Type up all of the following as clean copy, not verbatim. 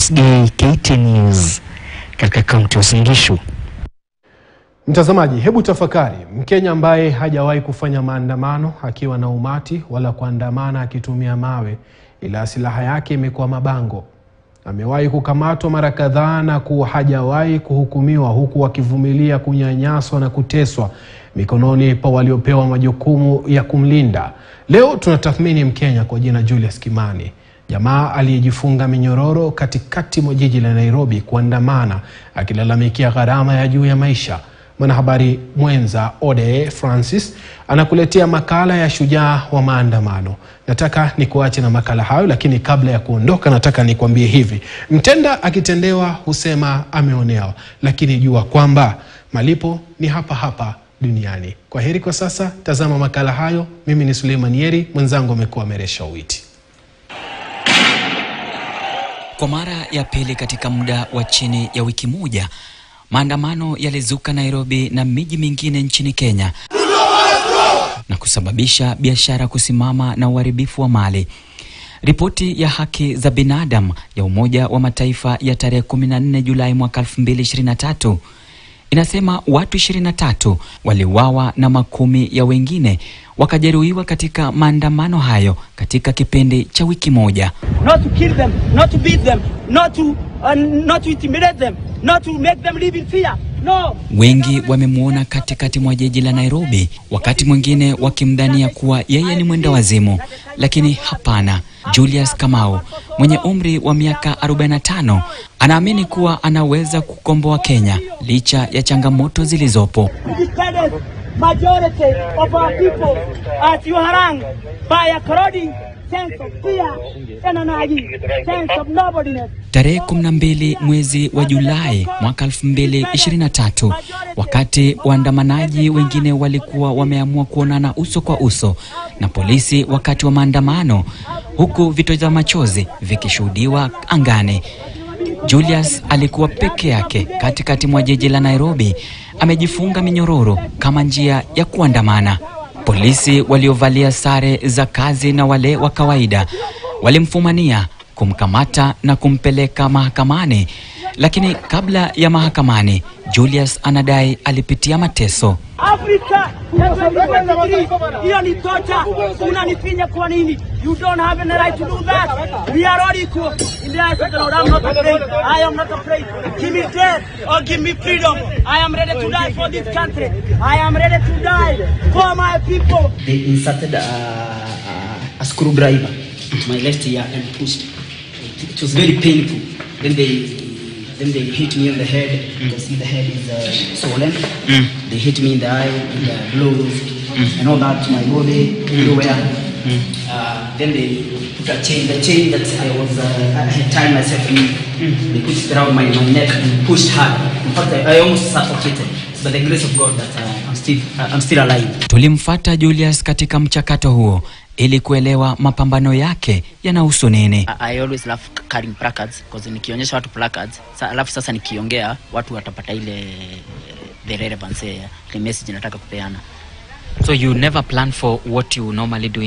Kosgei, KT News katika kaunti ya Uasin Gishu. Mtazamaji, hebu tafakari, Mkenya ambaye hajawahi kufanya maandamano akiwa na umati wala kuandamana akitumia mawe, ila silaha yake imekuwa mabango. Amewahi kukamatwa mara kadhaa na hajawahi kuhukumiwa, huku akivumilia kunyanyaswa na kuteswa mikononi pa waliopewa majukumu ya kumlinda. Leo tunatathmini Mkenya kwa jina Julius Kamau, jamaa aliyejifunga minyororo katikati mwa jiji la Nairobi kuandamana akilalamikia gharama ya juu ya maisha. Mwanahabari mwenza Ode Francis anakuletea makala ya shujaa wa maandamano. Nataka nikuache na makala hayo, lakini kabla ya kuondoka nataka nikwambie hivi: mtenda akitendewa husema ameonewa, lakini jua kwamba malipo ni hapa hapa duniani. Kwa heri kwa sasa, tazama makala hayo. Mimi ni Suleiman Yeri, mwenzangu amekuwa Meresha Witi. Kwa mara ya pili katika muda wa chini ya wiki moja, maandamano yalizuka Nairobi na miji mingine nchini Kenya na kusababisha biashara kusimama na uharibifu wa mali. Ripoti ya haki za binadamu ya Umoja wa Mataifa ya tarehe 14 Julai mwaka 2023 inasema watu 23 waliuawa na makumi ya wengine wakajeruhiwa katika maandamano hayo katika kipindi cha wiki moja. Not to kill them, not to beat them, not to intimidate them, not to make them live in fear. No. Wengi wamemuona katikati mwa jiji la Nairobi, wakati mwingine wakimdhania kuwa yeye ni mwenda wazimu, lakini hapana. Julius Kamau, mwenye umri wa miaka 45, anaamini kuwa anaweza kukomboa Kenya licha ya changamoto zilizopo. Majority of our people are harang by a corroding sense of fear and sense of nobodiness. Tarehe 12 mwezi wa Julai mwaka 2023, wakati waandamanaji wengine walikuwa wameamua kuonana uso kwa uso na polisi wakati wa maandamano, huku vitoza machozi vikishuhudiwa angani, Julius alikuwa peke yake katikati mwa jiji la Nairobi, amejifunga minyororo kama njia ya kuandamana. Polisi waliovalia sare za kazi na wale wa kawaida walimfumania, kumkamata na kumpeleka mahakamani, lakini kabla ya mahakamani, Julius anadai alipitia mateso. Africa, hiyo ni torture, unanifinya kwa nini? You don't have any right to do that. We are all equal. In the eyes of the Lord, I'm not afraid. I am not afraid. Give me death or give me freedom. I am ready to die for this country. I am ready to die for my people. They inserted a screwdriver to my left ear and pushed. It was very painful. Then they hit me on the head. You see the head is swollen. They hit me in the eye with the blows and all that to my body everywhere. Then they put a chain, the chain that I had tied myself in. They put it around my neck and pushed hard. In fact, I almost suffocated. But the grace of God that I'm still alive. Tulimfuata Julius katika mchakato huo ili kuelewa mapambano yake yanahusu nini. I always love carrying placards because nikionyesha watu placards, alafu sasa nikiongea watu watapata ile the relevance ya the message nataka kupeana. So you never plan for what you normally do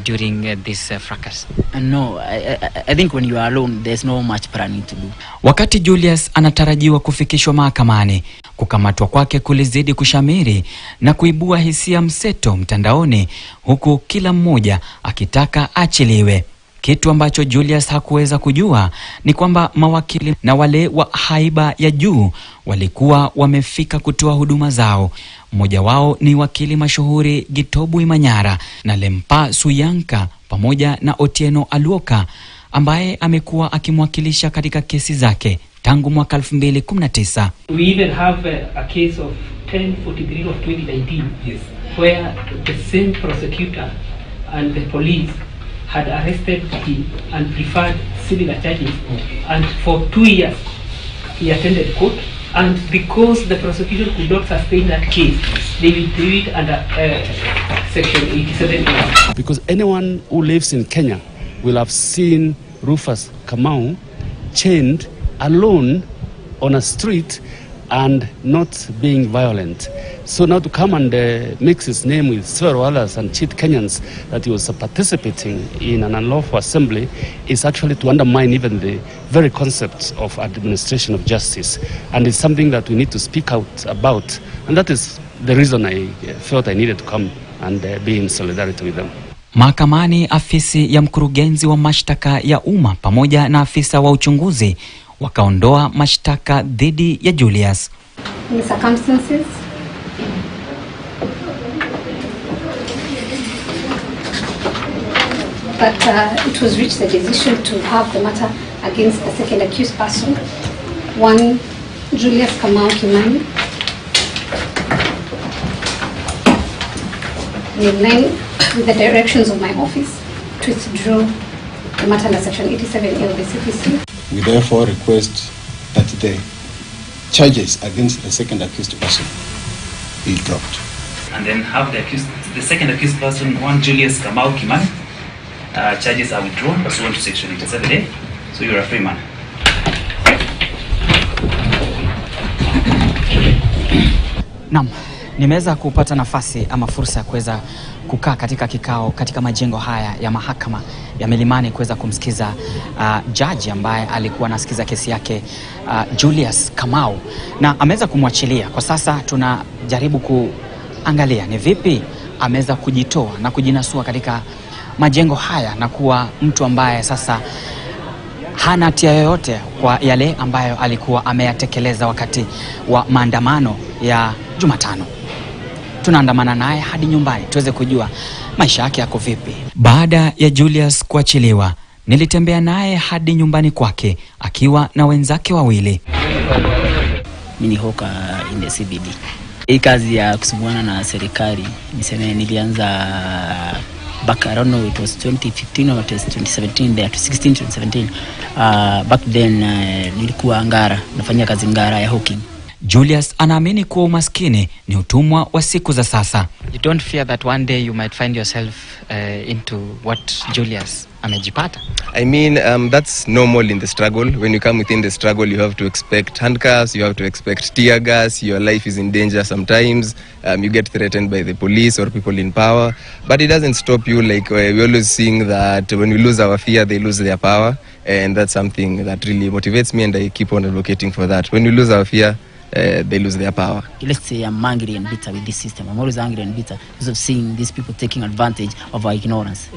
during this fracas? No, I think when you are alone there's no much planning to do. Wakati Julius anatarajiwa kufikishwa mahakamani, kukamatwa kwake kulizidi kushamiri na kuibua hisia mseto mtandaoni, huku kila mmoja akitaka achiliwe. Kitu ambacho Julius hakuweza kujua ni kwamba mawakili na wale wa haiba ya juu walikuwa wamefika kutoa huduma zao. Mmoja wao ni wakili mashuhuri Gitobu Imanyara na Lempa Suyanka pamoja na Otieno Aluoka, ambaye amekuwa akimwakilisha katika kesi zake tangu mwaka 2019. We even have a case of 1043 of 2019, yes, where the same prosecutor and the police had arrested him and preferred similar charges, and for 2 years he attended court, and because the prosecution could not sustain that case, they withdrew it under section 87. Because anyone who lives in Kenya will have seen Rufus Kamau chained alone on a street and not being violent. So now to come and mix his name with several others and cheat Kenyans that he was participating in an unlawful assembly is actually to undermine even the very concept of administration of justice. And it's something that we need to speak out about. And that is the reason I felt I needed to come and be in solidarity with them. Mahakamani, afisi ya mkurugenzi wa mashtaka ya umma pamoja na afisa wa uchunguzi wakaondoa mashtaka dhidi ya Julius. In the circumstances, but it was reached the decision to have the matter against the second accused person, one Julius Kamau in line with the directions of my office to withdraw the matter under section 87A of the CPC. We therefore request that the charges against the second accused person be dropped. And then have the second accused person, one Julius Kamau Kimani, charges are withdrawn pursuant to section 87A, so you're a free man. Naam, nimeweza kupata nafasi ama fursa ya kuweza kukaa katika kikao katika majengo haya ya mahakama ya Milimani kuweza kumsikiza jaji ambaye alikuwa anasikiza kesi yake Julius Kamau, na ameweza kumwachilia. Kwa sasa tunajaribu kuangalia ni vipi ameweza kujitoa na kujinasua katika majengo haya na kuwa mtu ambaye sasa hana hatia yoyote kwa yale ambayo alikuwa ameyatekeleza wakati wa maandamano ya Jumatano. Tunaandamana naye hadi nyumbani tuweze kujua maisha yake yako vipi. Baada ya Julius kuachiliwa, nilitembea naye hadi nyumbani kwake akiwa na wenzake wawili. Mimi hoka in the CBD. Hii kazi ya kusumbuana na serikali niseme nilianza back, I don't know, it was 2015 or it was 2017 there, 2016 to 2017. Back then nilikuwa Ngara, nafanya kazi Ngara ya hawking. Julius anaamini kuwa umaskini ni utumwa wa siku za sasa. You don't fear that one day you might find yourself into what Julius amejipata? I mean, that's normal in the struggle. When you come within the struggle, you have to expect handcuffs, you have to expect tear gas, your life is in danger sometimes, you get threatened by the police or people in power. But it doesn't stop you. Like we always seeing that when we lose our fear, they lose their power. And that's something that really motivates me, and I keep on advocating for that. When we lose our fear, they lose their power. Let's say I'm angry and bitter with this system. I'm always angry and bitter because of seeing these people taking advantage of our ignorance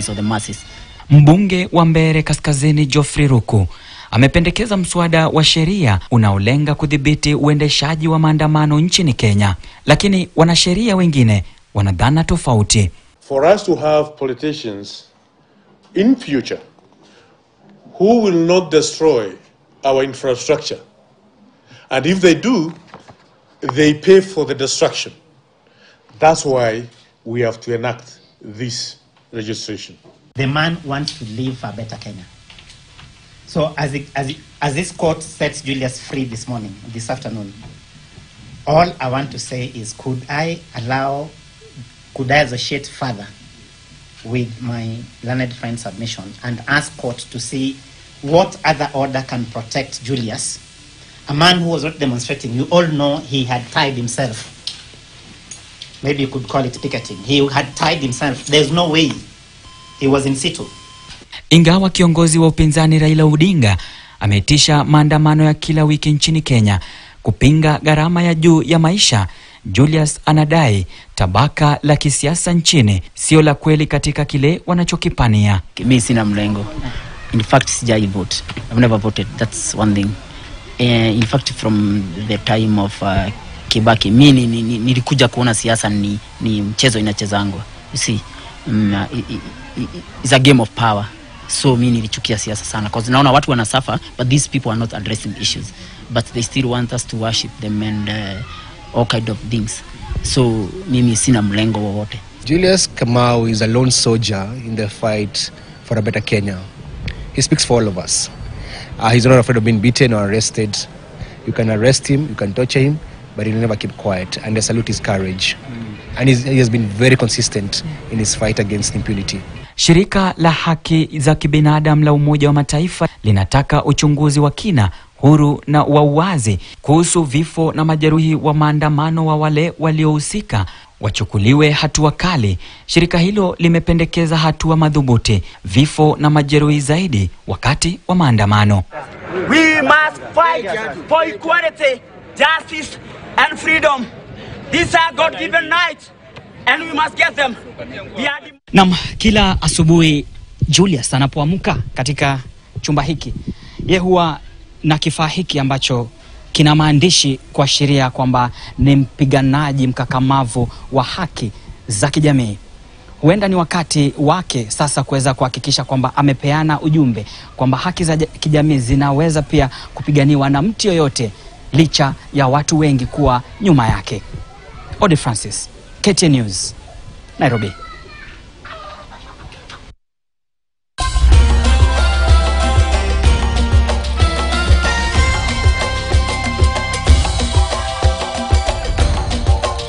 of the masses. Mbunge wa Mbeere Kaskazini Geoffrey Ruku amependekeza mswada wa sheria unaolenga kudhibiti uendeshaji wa maandamano nchini Kenya, lakini wanasheria wengine wanadhana tofauti. For us to have politicians in future who will not destroy our infrastructure, and if they do, they pay for the destruction. That's why we have to enact this legislation. The man wants to live for a better Kenya. So as this court sets Julius free this afternoon, all I want to say is, could I associate further with my learned friend's submission and ask court to see what other order can protect Julius, a man who was not demonstrating. You all know he had tied himself. Maybe you could call it picketing. He had tied himself. There's no way he was in situ. Ingawa kiongozi wa upinzani Raila Odinga ameitisha maandamano ya kila wiki nchini Kenya kupinga gharama ya juu ya maisha, Julius anadai tabaka la kisiasa nchini sio la kweli katika kile wanachokipania. Mimi sina mlengo. In fact, sijai vote. I've never voted. That's one thing. In fact, from the time of Kibaki, mimi nilikuja kuona siasa ni mchezo inachezangwa. You see, it's a game of power. So mimi nilichukia siasa sana because naona watu wana suffer, but these people are not addressing issues, but they still want us to worship them and all kind of things. So mimi sina mlengo wowote. Julius Kamau is a lone soldier in the fight for a better Kenya. He speaks for all of us. He's not afraid of being beaten or arrested. You can arrest him, you can torture him, but he'll never keep quiet, and I salute his courage. And he has been very consistent in his fight against impunity. Shirika la haki za kibinadamu la Umoja wa Mataifa linataka uchunguzi wa kina huru na wa uwazi kuhusu vifo na majeruhi wa maandamano wa wale waliohusika wachukuliwe hatua kali. Shirika hilo limependekeza hatua madhubuti, vifo na majeruhi zaidi wakati wa maandamano. We must fight for equality, justice and freedom. These are God-given rights and we must get them. Naam, kila asubuhi Julius anapoamka katika chumba hiki, yeye huwa na kifaa hiki ambacho kina maandishi kuashiria kwamba ni mpiganaji mkakamavu wa haki za kijamii. Huenda ni wakati wake sasa kuweza kuhakikisha kwamba amepeana ujumbe kwamba haki za kijamii zinaweza pia kupiganiwa na mtu yoyote licha ya watu wengi kuwa nyuma yake. Ode Francis, KTN News, Nairobi.